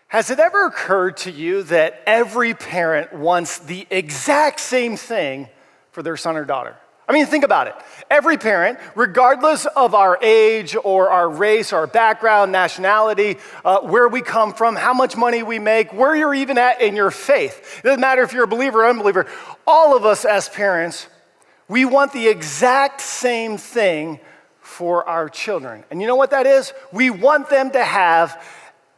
Has it ever occurred to you that every parent wants the exact same thing for their son or daughter? I mean, think about it. Every parent, regardless of our age or our race, our background, nationality, where we come from, how much money we make, where you're even at in your faith. It doesn't matter if you're a believer or unbeliever. All of us as parents, we want the exact same thing for our children. And you know what that is? We want them to have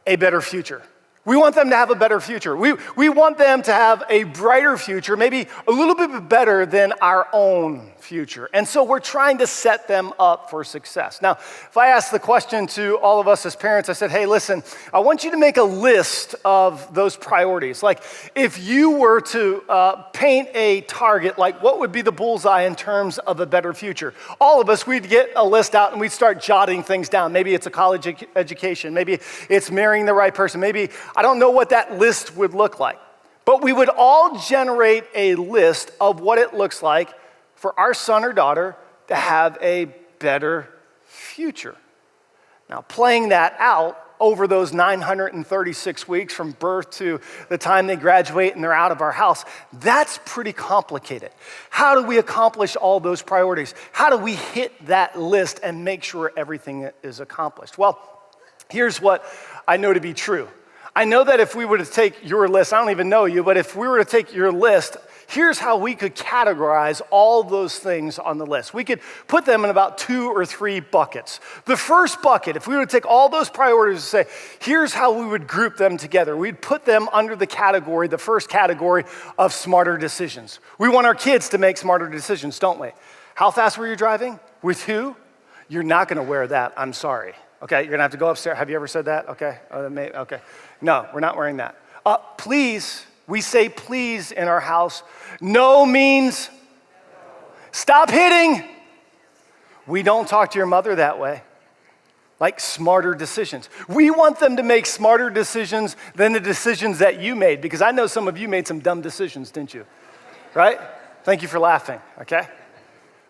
a better future. We want them to have a better future. We want them to have a brighter future, maybe a little bit better than our own future. And so we're trying to set them up for success. Now, if I ask the question to all of us as parents, I said, hey, listen, I want you to make a list of those priorities. Like if you were to paint a target, like what would be the bullseye in terms of a better future? All of us, we'd get a list out and we'd start jotting things down. Maybe it's a college education. Maybe it's marrying the right person. Maybe I don't know what that list would look like, but we would all generate a list of what it looks like for our son or daughter to have a better future. Now, playing that out over those 936 weeks from birth to the time they graduate and they're out of our house, that's pretty complicated. How do we accomplish all those priorities? How do we hit that list and make sure everything is accomplished? Well, here's what I know to be true. I know that if we were to take your list, I don't even know you, but if we were to take your list, here's how we could categorize all those things on the list. We could put them in about 2 or 3 buckets. The first bucket, if we were to take all those priorities and say, here's how we would group them together. We'd put them under the category, the first category of smarter decisions. We want our kids to make smarter decisions, don't we? How fast were you driving? With who? You're not gonna wear that, I'm sorry. Okay, you're gonna have to go upstairs. Have you ever said that? Okay, okay. No, we're not wearing that. Please, we say please in our house. No means stop hitting. We don't talk to your mother that way. Like smarter decisions. We want them to make smarter decisions than the decisions that you made, because I know some of you made some dumb decisions, didn't you? Right? Thank you for laughing, okay?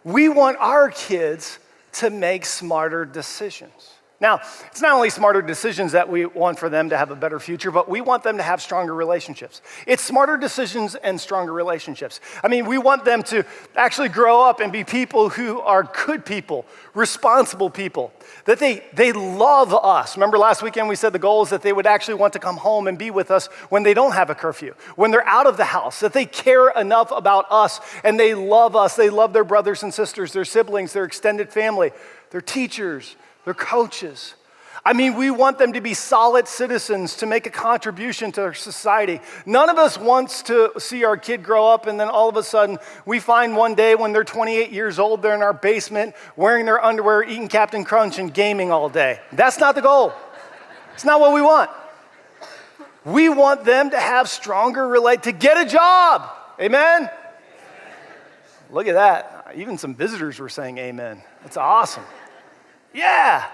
We want our kids to make smarter decisions. Now, it's not only smarter decisions that we want for them to have a better future, but we want them to have stronger relationships. It's smarter decisions and stronger relationships. I mean, we want them to actually grow up and be people who are good people, responsible people, that they love us. Remember last weekend we said the goal is that they would actually want to come home and be with us when they don't have a curfew, when they're out of the house, that they care enough about us and they love us. They love their brothers and sisters, their siblings, their extended family, their teachers, their coaches. I mean, we want them to be solid citizens, to make a contribution to our society. None of us wants to see our kid grow up and then all of a sudden we find one day when they're 28 years old, they're in our basement wearing their underwear, eating Captain Crunch and gaming all day. That's not the goal. It's not what we want. We want them to have stronger to get a job. Amen? Look at that. Even some visitors were saying amen. That's awesome. Yeah,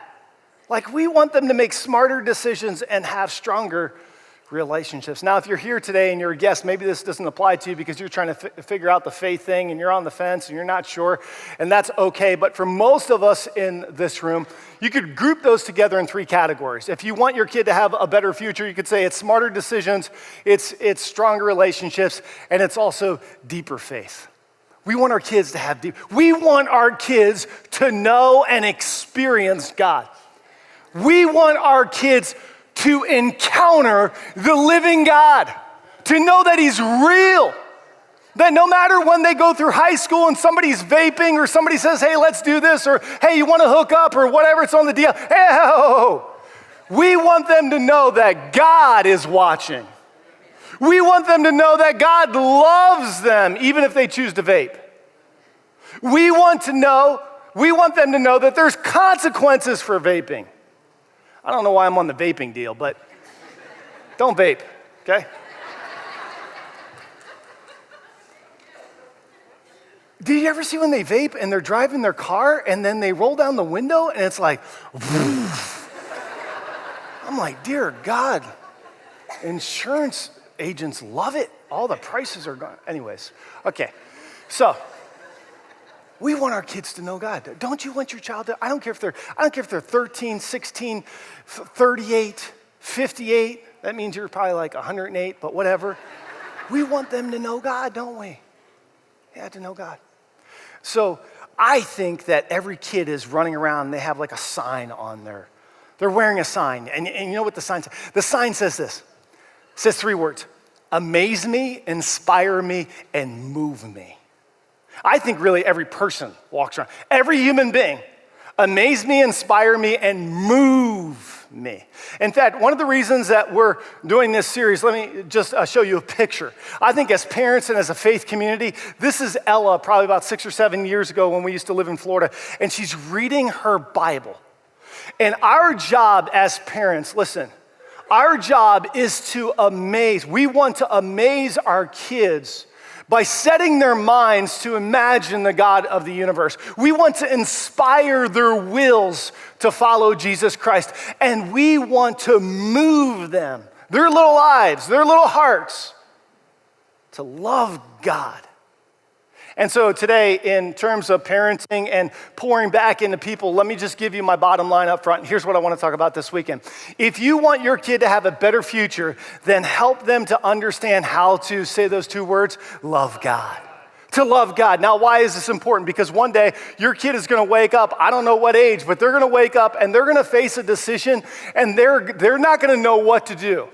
like we want them to make smarter decisions and have stronger relationships. Now, if you're here today and you're a guest, maybe this doesn't apply to you because you're trying to figure out the faith thing and you're on the fence and you're not sure, and that's okay. But for most of us in this room, you could group those together in 3 categories. If you want your kid to have a better future, you could say it's smarter decisions, it's stronger relationships, and it's also deeper faith. We want our kids to have we want our kids to know and experience God. We want our kids to encounter the living God, to know that He's real, that no matter when they go through high school and somebody's vaping or somebody says, hey, let's do this, or hey, you want to hook up or whatever, it's on the deal. Hey, we want them to know that God is watching. We want them to know that God loves them, even if they choose to vape. We want them to know that there's consequences for vaping. I don't know why I'm on the vaping deal, but don't vape, okay? Did you ever see when they vape and they're driving their car and then they roll down the window and it's like, I'm like, dear God, insurance agents love it. All the prices are gone. Anyways, okay. So we want our kids to know God. Don't you want your child to? I don't care if they're 13, 16, 38, 58. That means you're probably like 108, but whatever. We want them to know God, don't we? Yeah, to know God. So I think that every kid is running around and they have like a sign on there. They're wearing a sign. And you know what the sign says? The sign says this. It says 3 words. Amaze me, inspire me, and move me. I think really every person walks around. Every human being. Amaze me, inspire me, and move me. In fact, one of the reasons that we're doing this series, let me just show you a picture. I think as parents and as a faith community, this is Ella probably about 6 or 7 years ago when we used to live in Florida, and she's reading her Bible. And our job as parents, listen, our job is to amaze. We want to amaze our kids by setting their minds to imagine the God of the universe. We want to inspire their wills to follow Jesus Christ. And we want to move them, their little lives, their little hearts, to love God. And so today, in terms of parenting and pouring back into people, let me just give you my bottom line up front. Here's what I want to talk about this weekend. If you want your kid to have a better future, then help them to understand how to say those 2 words, love God. To love God. Now, why is this important? Because one day, your kid is going to wake up, I don't know what age, but they're going to wake up and they're going to face a decision and they're not going to know what to do.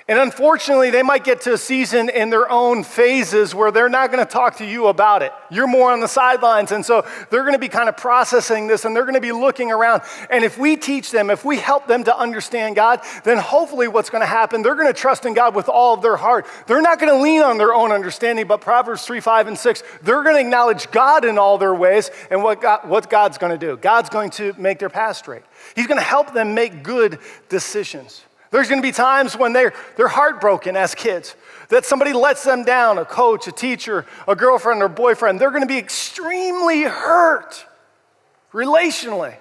And unfortunately, they might get to a season in their own phases where they're not going to talk to you about it. You're more on the sidelines. And so they're going to be kind of processing this and they're going to be looking around. And if we teach them, if we help them to understand God, then hopefully what's going to happen, they're going to trust in God with all of their heart. They're not going to lean on their own understanding, but Proverbs 3, 5, and 6, they're going to acknowledge God in all their ways. And what God's going to do? God's going to make their path straight. He's going to help them make good decisions. There's going to be times when they're heartbroken as kids, that somebody lets them down, a coach, a teacher, a girlfriend or boyfriend. They're going to be extremely hurt relationally.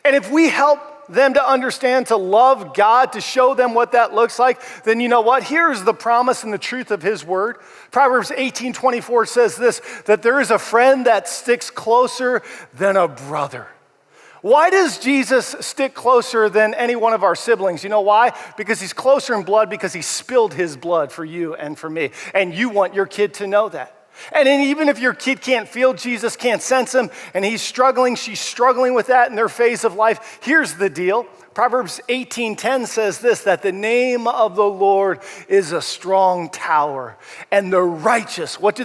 And if we help them to understand, to love God, to show them what that looks like, then you know what? Here's the promise and the truth of his word. Proverbs 18:24 says this, that there is a friend that sticks closer than a brother. Why does Jesus stick closer than any one of our siblings? You know why? Because he's closer in blood, because he spilled his blood for you and for me. And you want your kid to know that. And then even if your kid can't feel Jesus, can't sense him, and he's struggling, she's struggling with that in their phase of life, here's the deal. Proverbs 18:10 says this, that the name of the Lord is a strong tower, and the righteous, what do?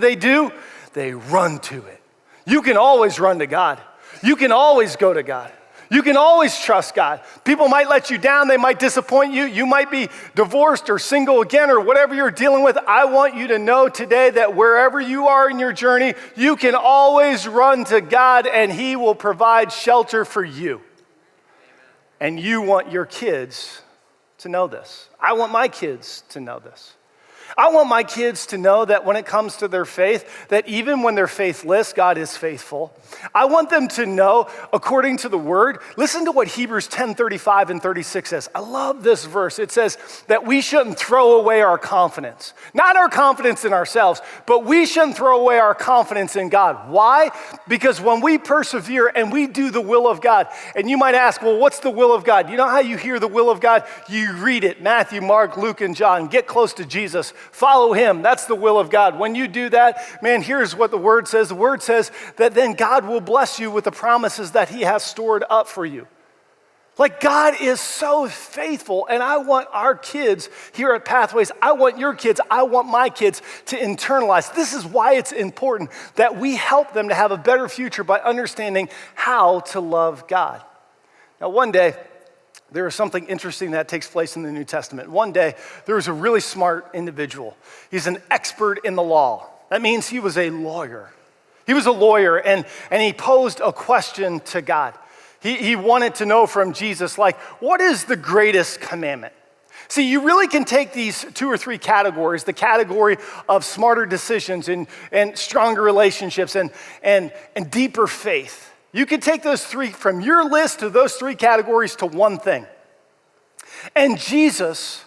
They run to it. You can always run to God. You can always go to God. You can always trust God. People might let you down. They might disappoint you. You might be divorced or single again or whatever you're dealing with. I want you to know today that wherever you are in your journey, you can always run to God and he will provide shelter for you. And you want your kids to know this. I want my kids to know this. I want my kids to know that when it comes to their faith, that even when they're faithless, God is faithful. I want them to know, according to the word, listen to what Hebrews 10:35 and 36 says. I love this verse. It says that we shouldn't throw away our confidence. Not our confidence in ourselves, but we shouldn't throw away our confidence in God. Why? Because when we persevere and we do the will of God, and you might ask, well, what's the will of God? You know how you hear the will of God? You read it, Matthew, Mark, Luke, and John. Get close to Jesus. Follow him. That's the will of God. When you do that, man, here's what the word says. The word says that then God will bless you with the promises that he has stored up for you. Like, God is so faithful, and I want our kids here at Pathways, I want your kids, I want my kids to internalize. This is why it's important that we help them to have a better future by understanding how to love God. Now, one day, there is something interesting that takes place in the New Testament. One day, there was a really smart individual. He's an expert in the law. That means he was a lawyer. He was a lawyer, and he posed a question to God. He wanted to know from Jesus, like, what is the greatest commandment? See, you really can take these 2 or 3 categories, the category of smarter decisions and stronger relationships and deeper faith. You could take those 3 from your list to those 3 categories to one thing. And Jesus,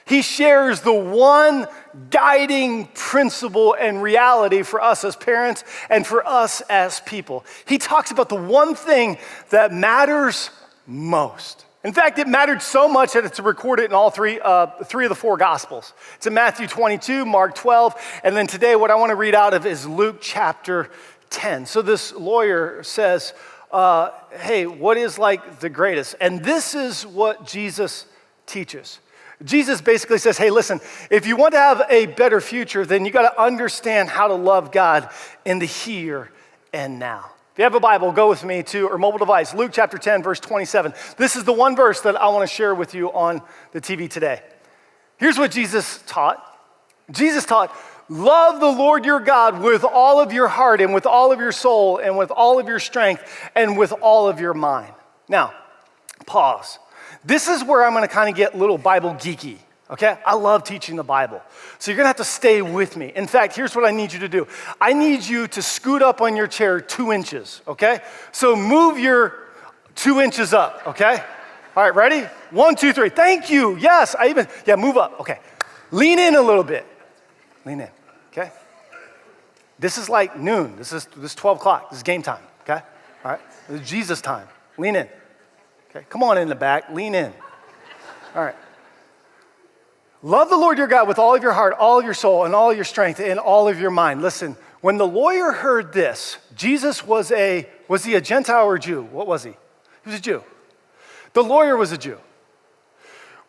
he shares the one guiding principle and reality for us as parents and for us as people. He talks about the one thing that matters most. In fact, it mattered so much that it's recorded in all three of the four Gospels. It's in Matthew 22, Mark 12, and then today what I want to read out of is Luke chapter 10. So this lawyer says, hey, what is like the greatest? And this is what Jesus teaches. Jesus basically says, hey, listen, if you want to have a better future, then you got to understand how to love God in the here and now. If you have a Bible, go with me to, or mobile device, Luke chapter 10, verse 27. This is the one verse that I want to share with you on the TV today. Here's what Jesus taught. Jesus taught, love the Lord your God with all of your heart and with all of your soul and with all of your strength and with all of your mind. Now, pause. This is where I'm going to kind of get a little Bible geeky. Okay, I love teaching the Bible. So you're gonna have to stay with me. In fact, here's what I need you to do. I need you to scoot up on your chair 2 inches, okay? So move your 2 inches up, okay? All right, ready? 1, 2, 3. Thank you. Yes, move up. Okay. Lean in a little bit. Lean in, okay? This is like noon. This is 12 o'clock. This is game time, okay? All right, this is Jesus time. Lean in, okay? Come on in the back, lean in. All right. Love the Lord your God with all of your heart, all of your soul, and all of your strength, and all of your mind. Listen, when the lawyer heard this, Jesus was he a Gentile or a Jew? What was he? He was a Jew. The lawyer was a Jew.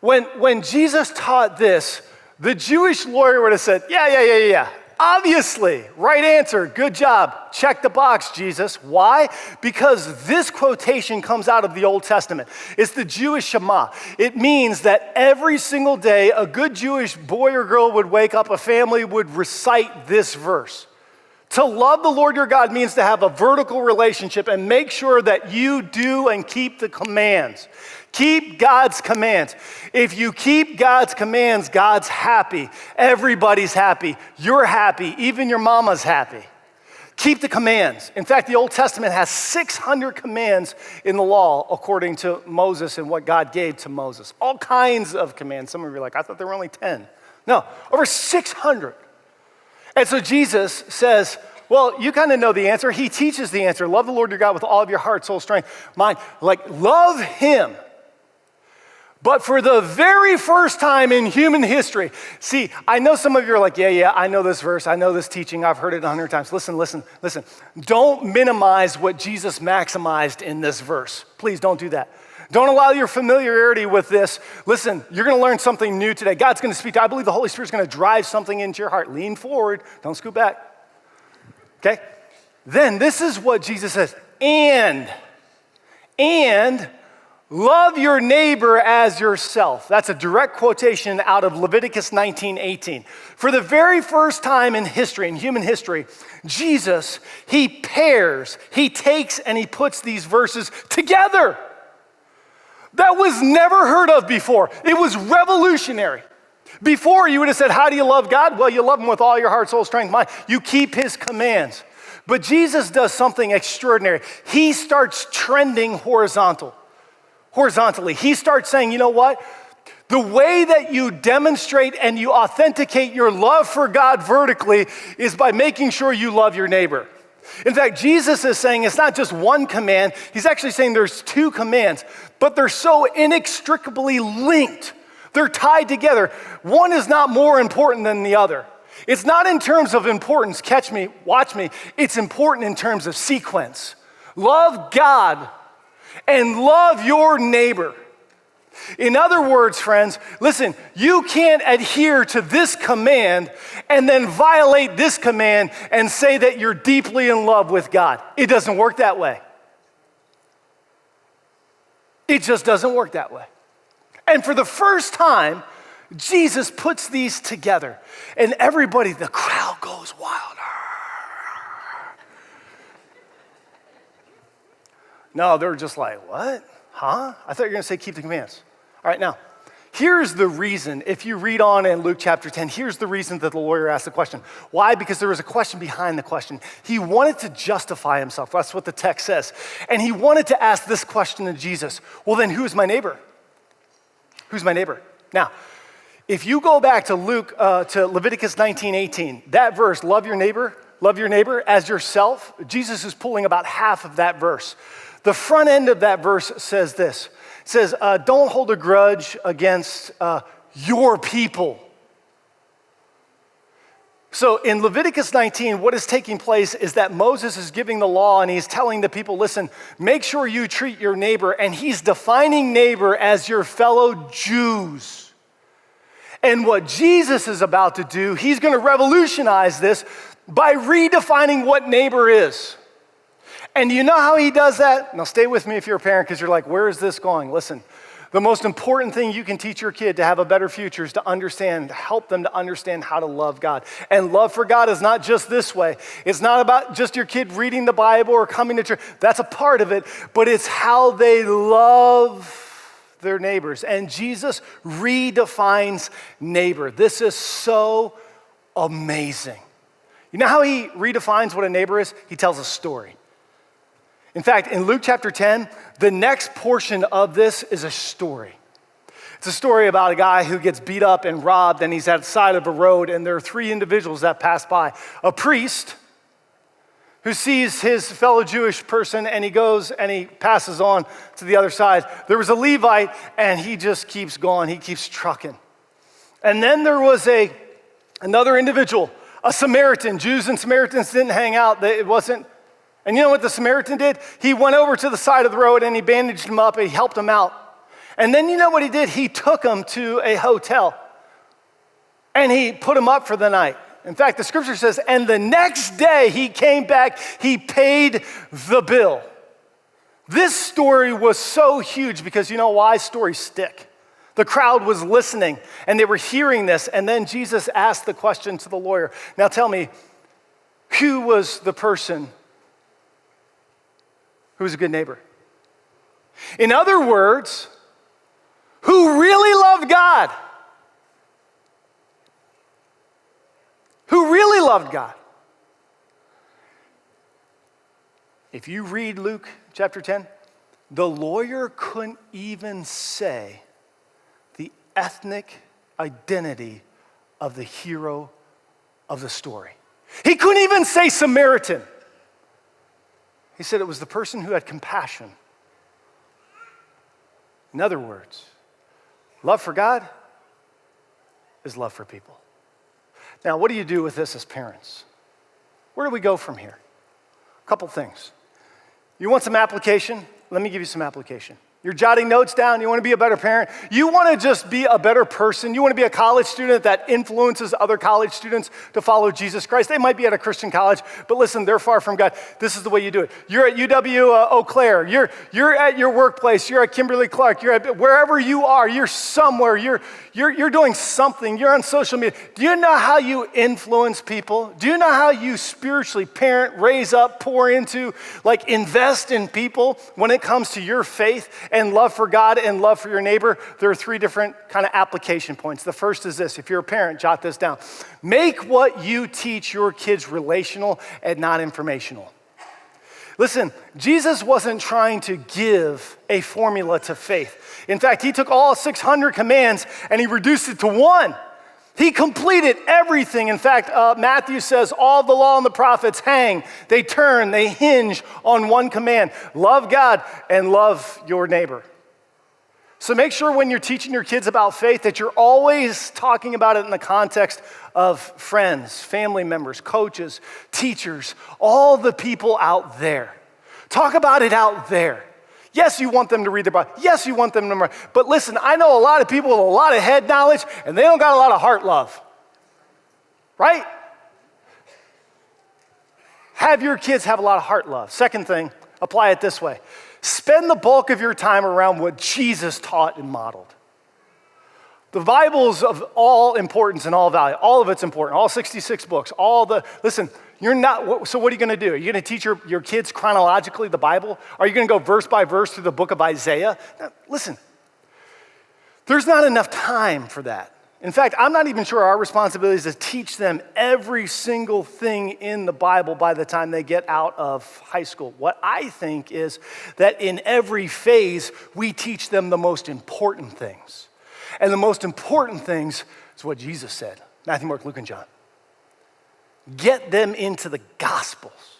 When Jesus taught this, the Jewish lawyer would have said, yeah. Obviously, right answer, good job. Check the box, Jesus. Why? Because this quotation comes out of the Old Testament. It's the Jewish Shema. It means that every single day, a good Jewish boy or girl would wake up, a family would recite this verse. To love the Lord your God means to have a vertical relationship and make sure that you do and keep the commands. Keep God's commands. If you keep God's commands, God's happy. Everybody's happy. You're happy. Even your mama's happy. Keep the commands. In fact, the Old Testament has 600 commands in the law according to Moses and what God gave to Moses. All kinds of commands. Some of you are like, I thought there were only 10. No, over 600. And so Jesus says, well, you kind of know the answer. He teaches the answer. Love the Lord your God with all of your heart, soul, strength, mind. Like, love him. But for the very first time in human history, see, I know some of you are like, yeah, I know this verse. I know this teaching. I've heard it 100 times. Listen. Don't minimize what Jesus maximized in this verse. Please don't do that. Don't allow your familiarity with this. Listen, you're going to learn something new today. God's going to speak to you. I believe the Holy Spirit's going to drive something into your heart. Lean forward. Don't scoot back. Okay? Then this is what Jesus says. And love your neighbor as yourself. That's a direct quotation out of Leviticus 19:18. For the very first time in history, in human history, Jesus, he takes and he puts these verses together. That was never heard of before. It was revolutionary. Before, you would have said, how do you love God? Well, you love him with all your heart, soul, strength, mind. You keep his commands. But Jesus does something extraordinary. He starts trending horizontally. He starts saying, you know what? The way that you demonstrate and you authenticate your love for God vertically is by making sure you love your neighbor. In fact, Jesus is saying it's not just one command. He's actually saying there's 2 commands, but they're so inextricably linked. They're tied together. One is not more important than the other. It's not in terms of importance, catch me, watch me. It's important in terms of sequence. Love God and love your neighbor. In other words, friends, listen, you can't adhere to this command and then violate this command and say that you're deeply in love with God. It doesn't work that way. It just doesn't work that way. And for the first time, Jesus puts these together. And everybody, the crowd goes wild. No, they're just like, what? Huh? I thought you were going to say keep the commands. All right, now, here's the reason. If you read on in Luke chapter 10, here's the reason that the lawyer asked the question. Why? Because there was a question behind the question. He wanted to justify himself. That's what the text says. And he wanted to ask this question to Jesus. Well, then who's my neighbor? Who's my neighbor? Now, if you go back to Leviticus 19:18, that verse, love your neighbor as yourself, Jesus is pulling about half of that verse. The front end of that verse says this. It It says, don't hold a grudge against your people. So in Leviticus 19, what is taking place is that Moses is giving the law and he's telling the people, listen, make sure you treat your neighbor, and he's defining neighbor as your fellow Jews. And what Jesus is about to do, he's going to revolutionize this by redefining what neighbor is. And you know how he does that? Now stay with me if you're a parent, because you're like, where is this going? Listen. The most important thing you can teach your kid to have a better future is to understand, help them to understand how to love God. And love for God is not just this way. It's not about just your kid reading the Bible or coming to church. That's a part of it, but it's how they love their neighbors. And Jesus redefines neighbor. This is so amazing. You know how he redefines what a neighbor is? He tells a story. In fact, in Luke chapter 10, the next portion of this is a story. It's a story about a guy who gets beat up and robbed, and he's at the side of a road, and there are three individuals that pass by. A priest who sees his fellow Jewish person, and he goes and he passes on to the other side. There was a Levite, and he just keeps going. He keeps trucking. And then there was another individual, a Samaritan. Jews and Samaritans didn't hang out. It wasn't. And you know what the Samaritan did? He went over to the side of the road and he bandaged him up and he helped him out. And then you know what he did? He took him to a hotel and he put him up for the night. In fact, the scripture says, and the next day he came back, he paid the bill. This story was so huge because you know why? Stories stick. The crowd was listening and they were hearing this. And then Jesus asked the question to the lawyer. Now tell me, who was the person who was a good neighbor? In other words, who really loved God? Who really loved God? If you read Luke chapter 10, the lawyer couldn't even say the ethnic identity of the hero of the story. He couldn't even say Samaritan. He said it was the person who had compassion. In other words, love for God is love for people. Now, what do you do with this as parents? Where do we go from here? A couple things. You want some application? Let me give you some application. You're jotting notes down. You want to be a better parent. You want to just be a better person. You want to be a college student that influences other college students to follow Jesus Christ. They might be at a Christian college, but listen, they're far from God. This is the way you do it. You're at UW Eau Claire. You're at your workplace. You're at Kimberly-Clark. You're at wherever you are. You're somewhere. You're doing something. You're on social media. Do you know how you influence people? Do you know how you spiritually parent, raise up, pour into, invest in people when it comes to your faith and love for God and love for your neighbor? There are three different kind of application points. The first is this. If you're a parent, jot this down. Make what you teach your kids relational and not informational. Listen, Jesus wasn't trying to give a formula to faith. In fact, he took all 600 commands and he reduced it to one. He completed everything. In fact, Matthew says all the law and the prophets hang, they turn, they hinge on one command. Love God and love your neighbor. So make sure when you're teaching your kids about faith that you're always talking about it in the context of friends, family members, coaches, teachers, all the people out there. Talk about it out there. Yes, you want them to read the Bible. Yes, you want them to memorize. But listen, I know a lot of people with a lot of head knowledge, and they don't got a lot of heart love. Right? Have your kids have a lot of heart love. Second thing, apply it this way. Spend the bulk of your time around what Jesus taught and modeled. The Bible's of all importance and all value. All of it's important. All 66 books. Listen, you're not, so what are you going to do? Are you going to teach your kids chronologically the Bible? Are you going to go verse by verse through the book of Isaiah? Now, listen, there's not enough time for that. In fact, I'm not even sure our responsibility is to teach them every single thing in the Bible by the time they get out of high school. What I think is that in every phase, we teach them the most important things. And the most important things is what Jesus said. Matthew, Mark, Luke, and John. Get them into the Gospels.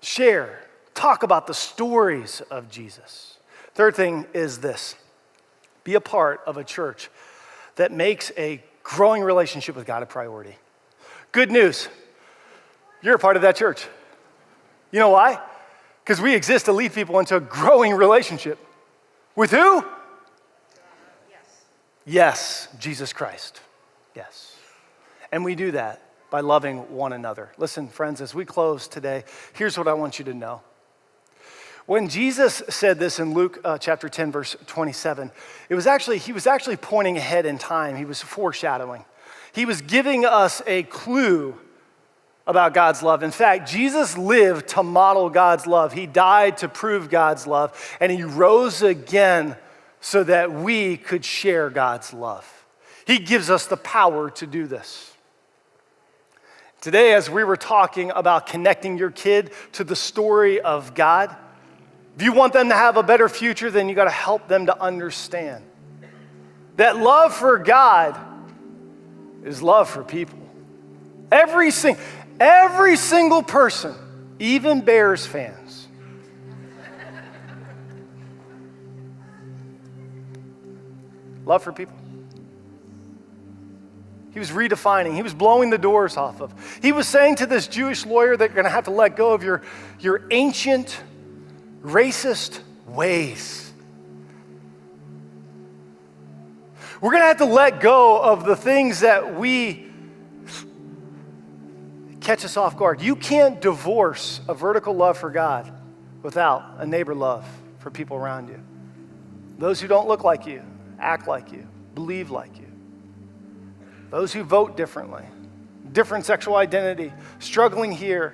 Share. Talk about the stories of Jesus. Third thing is this: be a part of a church that makes a growing relationship with God a priority. Good news, you're a part of that church. You know why? Because we exist to lead people into a growing relationship. With who? Yes, Jesus Christ. Yes. And we do that by loving one another. Listen, friends, as we close today, here's what I want you to know. When Jesus said this in Luke chapter 10, verse 27, he was actually pointing ahead in time. He was foreshadowing. He was giving us a clue about God's love. In fact, Jesus lived to model God's love. He died to prove God's love, and he rose again so that we could share God's love. He gives us the power to do this. Today, as we were talking about connecting your kid to the story of God, if you want them to have a better future, then you got to help them to understand that love for God is love for people. Every single person, even Bears fans. Love for people. He was redefining. He was blowing the doors off of. He was saying to this Jewish lawyer that you're going to have to let go of your ancient, racist ways. We're going to have to let go of the things that catch us off guard. You can't divorce a vertical love for God without a neighbor love for people around you. Those who don't look like you, act like you, believe like you. Those who vote differently, different sexual identity, struggling here,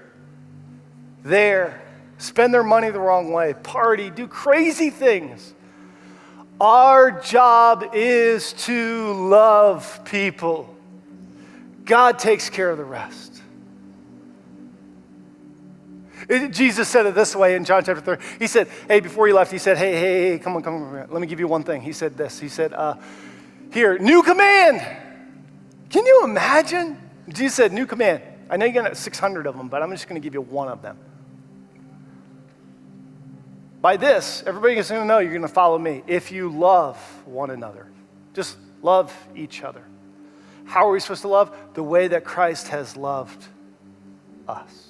there, spend their money the wrong way, party, do crazy things. Our job is to love people. God takes care of the rest. Jesus said it this way in John chapter 3. He said, hey, before he left, he said, hey, come on, let me give you one thing. He said this. He said, here, new command. Can you imagine? Jesus said, new command. I know you're going to 600 of them, but I'm just going to give you one of them. By this, everybody is going to know you're going to follow me if you love one another. Just love each other. How are we supposed to love? The way that Christ has loved us.